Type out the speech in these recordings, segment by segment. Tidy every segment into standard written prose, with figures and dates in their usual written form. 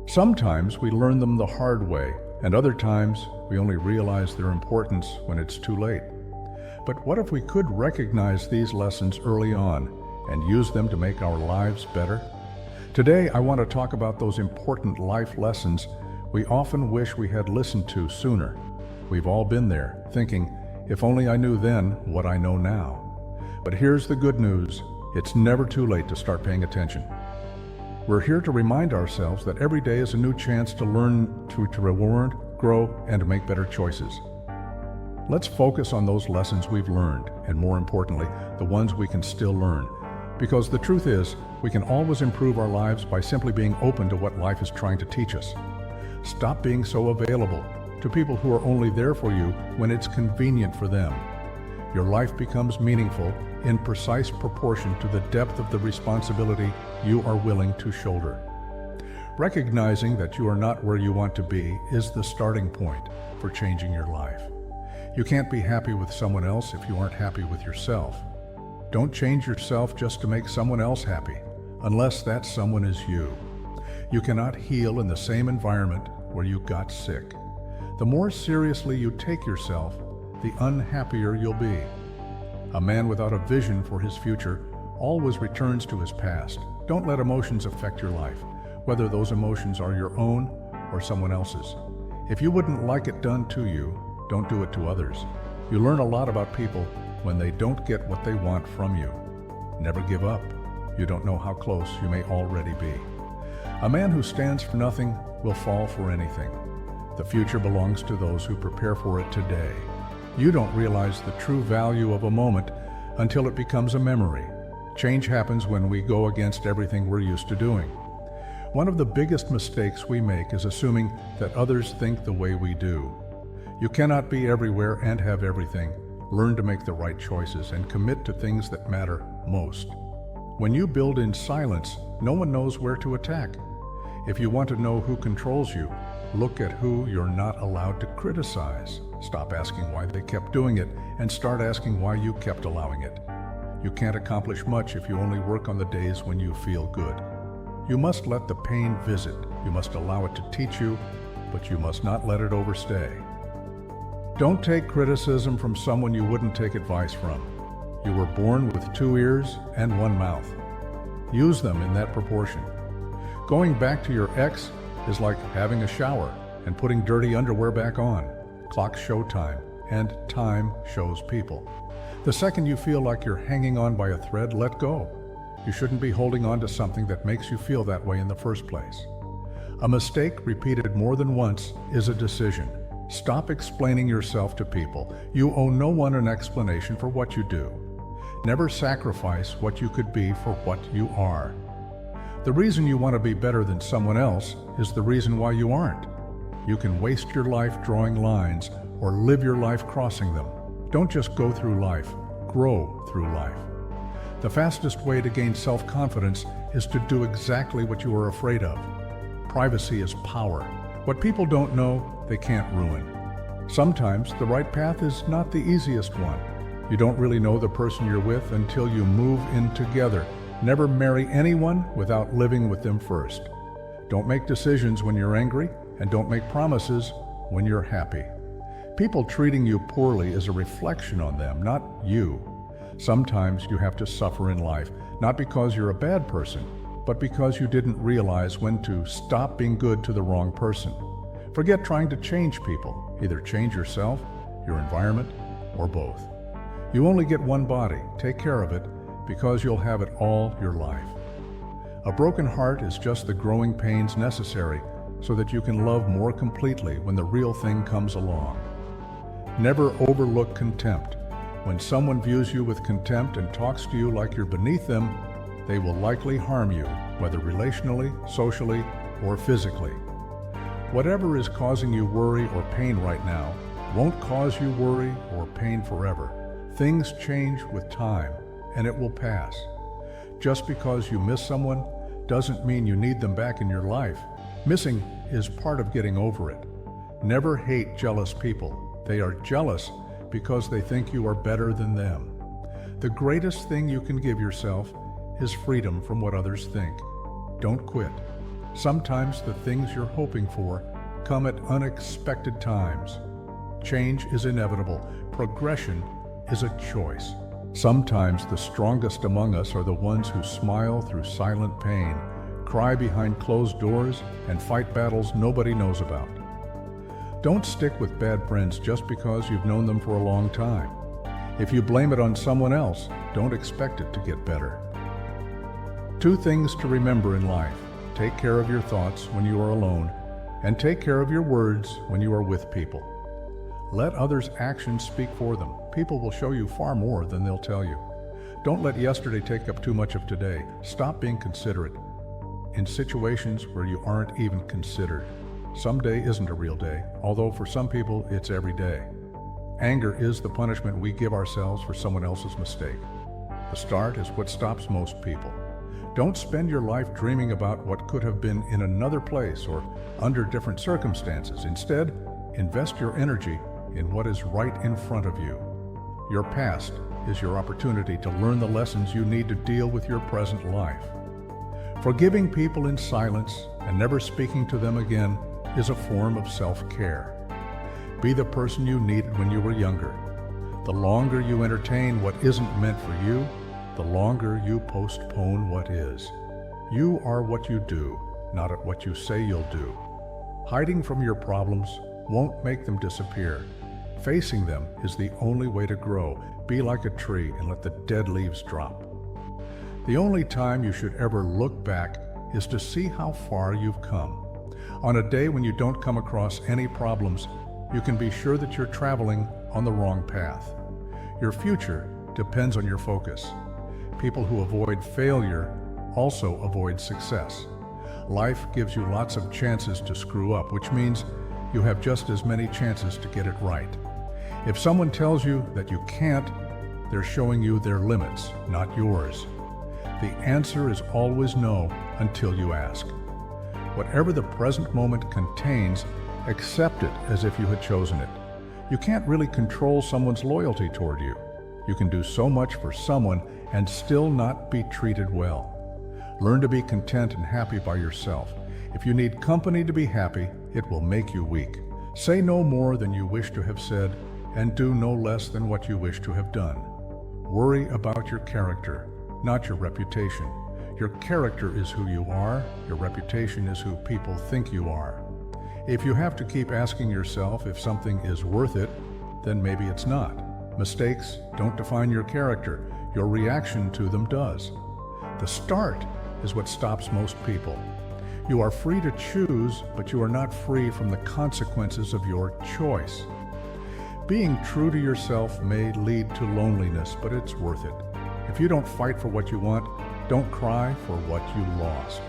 Sometimes we learn them the hard way, and other times we only realize their importance when it's too late. But what if we could recognize these lessons early on and use them to make our lives better? Today, I want to talk about those important life lessons we often wish we had listened to sooner. We've all been there, thinking, if only I knew then what I know now. But here's the good news. It's never too late to start paying attention. We're here to remind ourselves that every day is a new chance to learn, to reward, grow, and to make better choices. Let's focus on those lessons we've learned, and more importantly, the ones we can still learn. Because the truth is, we can always improve our lives by simply being open to what life is trying to teach us. Stop being so available to people who are only there for you when it's convenient for them. Your life becomes meaningful in precise proportion to the depth of the responsibility you are willing to shoulder. Recognizing that you are not where you want to be is the starting point for changing your life. You can't be happy with someone else if you aren't happy with yourself. Don't change yourself just to make someone else happy, unless that someone is you. You cannot heal in the same environment where you got sick. The more seriously you take yourself, the unhappier you'll be. A man without a vision for his future always returns to his past. Don't let emotions affect your life, whether those emotions are your own or someone else's. If you wouldn't like it done to you, don't do it to others. You learn a lot about people when they don't get what they want from you. Never give up. You don't know how close you may already be. A man who stands for nothing will fall for anything. The future belongs to those who prepare for it today. You don't realize the true value of a moment until it becomes a memory. Change happens when we go against everything we're used to doing. One of the biggest mistakes we make is assuming that others think the way we do. You cannot be everywhere and have everything. Learn to make the right choices and commit to things that matter most. When you build in silence, no one knows where to attack. If you want to know who controls you, look at who you're not allowed to criticize. Stop asking why they kept doing it and start asking why you kept allowing it. You can't accomplish much if you only work on the days when you feel good. You must let the pain visit. You must allow it to teach you, but you must not let it overstay. Don't take criticism from someone you wouldn't take advice from. You were born with 2 ears and 1 mouth. Use them in that proportion. Going back to your ex is like having a shower and putting dirty underwear back on. Clocks show time, and time shows people. The second you feel like you're hanging on by a thread, let go. You shouldn't be holding on to something that makes you feel that way in the first place. A mistake repeated more than once is a decision. Stop explaining yourself to people. You owe no one an explanation for what you do. Never sacrifice what you could be for what you are. The reason you want to be better than someone else is the reason why you aren't. You can waste your life drawing lines or live your life crossing them. Don't just go through life, grow through life. The fastest way to gain self-confidence is to do exactly what you are afraid of. Privacy is power. What people don't know, they can't ruin. Sometimes the right path is not the easiest one. You don't really know the person you're with until you move in together. Never marry anyone without living with them first. Don't make decisions when you're angry, and don't make promises when you're happy. People treating you poorly is a reflection on them, not you. Sometimes you have to suffer in life, not because you're a bad person, but because you didn't realize when to stop being good to the wrong person. Forget trying to change people. Either change yourself, your environment, or both. You only get one body. Take care of it, because you'll have it all your life. A broken heart is just the growing pains necessary so that you can love more completely when the real thing comes along. Never overlook contempt. When someone views you with contempt and talks to you like you're beneath them, they will likely harm you, whether relationally, socially, or physically. Whatever is causing you worry or pain right now won't cause you worry or pain forever. Things change with time, and it will pass. Just because you miss someone doesn't mean you need them back in your life. Missing is part of getting over it. Never hate jealous people. They are jealous because they think you are better than them. The greatest thing you can give yourself is freedom from what others think. Don't quit. Sometimes the things you're hoping for come at unexpected times. Change is inevitable. Progression is a choice. Sometimes the strongest among us are the ones who smile through silent pain, cry behind closed doors, and fight battles nobody knows about. Don't stick with bad friends just because you've known them for a long time. If you blame it on someone else, don't expect it to get better. 2 things to remember in life: take care of your thoughts when you are alone, and take care of your words when you are with people. Let others' actions speak for them. People will show you far more than they'll tell you. Don't let yesterday take up too much of today. Stop being considerate in situations where you aren't even considered. Someday isn't a real day, although for some people it's every day. Anger is the punishment we give ourselves for someone else's mistake. The start is what stops most people. Don't spend your life dreaming about what could have been in another place or under different circumstances. Instead, invest your energy in what is right in front of you. Your past is your opportunity to learn the lessons you need to deal with your present life. Forgiving people in silence and never speaking to them again is a form of self-care. Be the person you needed when you were younger. The longer you entertain what isn't meant for you, the longer you postpone what is. You are what you do, not at what you say you'll do. Hiding from your problems won't make them disappear. Facing them is the only way to grow. Be like a tree and let the dead leaves drop. The only time you should ever look back is to see how far you've come. On a day when you don't come across any problems, you can be sure that you're traveling on the wrong path. Your future depends on your focus. People who avoid failure also avoid success. Life gives you lots of chances to screw up, which means you have just as many chances to get it right. If someone tells you that you can't, they're showing you their limits, not yours. The answer is always no until you ask. Whatever the present moment contains, accept it as if you had chosen it. You can't really control someone's loyalty toward you. You can do so much for someone and still not be treated well. Learn to be content and happy by yourself. If you need company to be happy, it will make you weak. Say no more than you wish to have said, and do no less than what you wish to have done. Worry about your character, not your reputation. Your character is who you are, your reputation is who people think you are. If you have to keep asking yourself if something is worth it, then maybe it's not. Mistakes don't define your character, your reaction to them does. The start is what stops most people. You are free to choose, but you are not free from the consequences of your choice. Being true to yourself may lead to loneliness, but it's worth it. If you don't fight for what you want, don't cry for what you lost.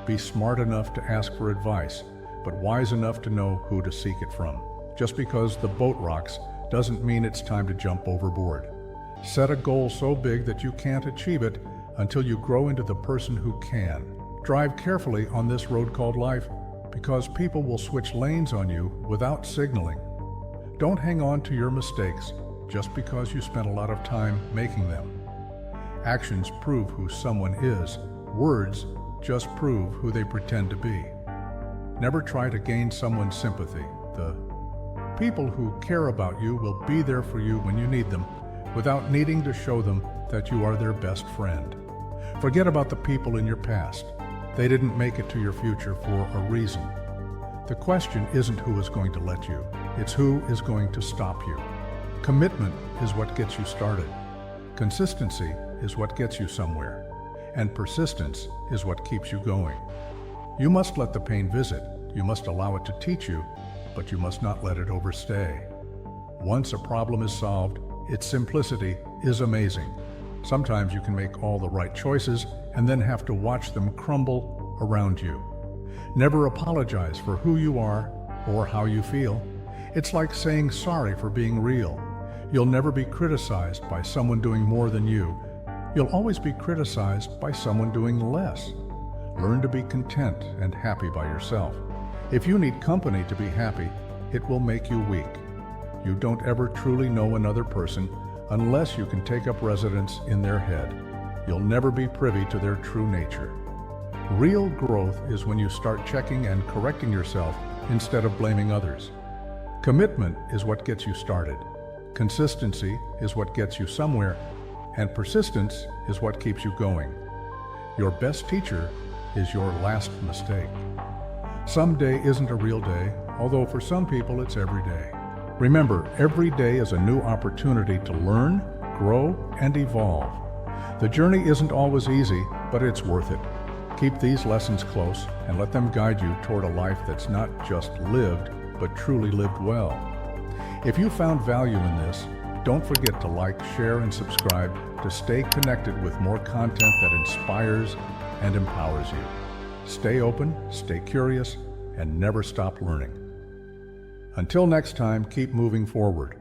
Be smart enough to ask for advice, but wise enough to know who to seek it from. Just because the boat rocks doesn't mean it's time to jump overboard. Set a goal so big that you can't achieve it until you grow into the person who can. Drive carefully on this road called life, because people will switch lanes on you without signaling. Don't hang on to your mistakes just because you spent a lot of time making them. Actions prove who someone is. Words just prove who they pretend to be. Never try to gain someone's sympathy. The people who care about you will be there for you when you need them, without needing to show them that you are their best friend. Forget about the people in your past. They didn't make it to your future for a reason. The question isn't who is going to let you, it's who is going to stop you. Commitment is what gets you started. Consistency is what gets you somewhere. And persistence is what keeps you going. You must let the pain visit. You must allow it to teach you, but you must not let it overstay. Once a problem is solved, its simplicity is amazing. Sometimes you can make all the right choices and then have to watch them crumble around you. Never apologize for who you are or how you feel. It's like saying sorry for being real. You'll never be criticized by someone doing more than you. You'll always be criticized by someone doing less. Learn to be content and happy by yourself. If you need company to be happy, it will make you weak. You don't ever truly know another person unless you can take up residence in their head. You'll never be privy to their true nature. Real growth is when you start checking and correcting yourself instead of blaming others. Commitment is what gets you started. Consistency is what gets you somewhere, and persistence is what keeps you going. Your best teacher is your last mistake. Some day isn't a real day, although for some people it's every day. Remember, every day is a new opportunity to learn, grow, and evolve. The journey isn't always easy, but it's worth it. Keep these lessons close and let them guide you toward a life that's not just lived, but truly lived well. If you found value in this, don't forget to like, share, and subscribe to stay connected with more content that inspires and empowers you. Stay open, stay curious, and never stop learning. Until next time, keep moving forward.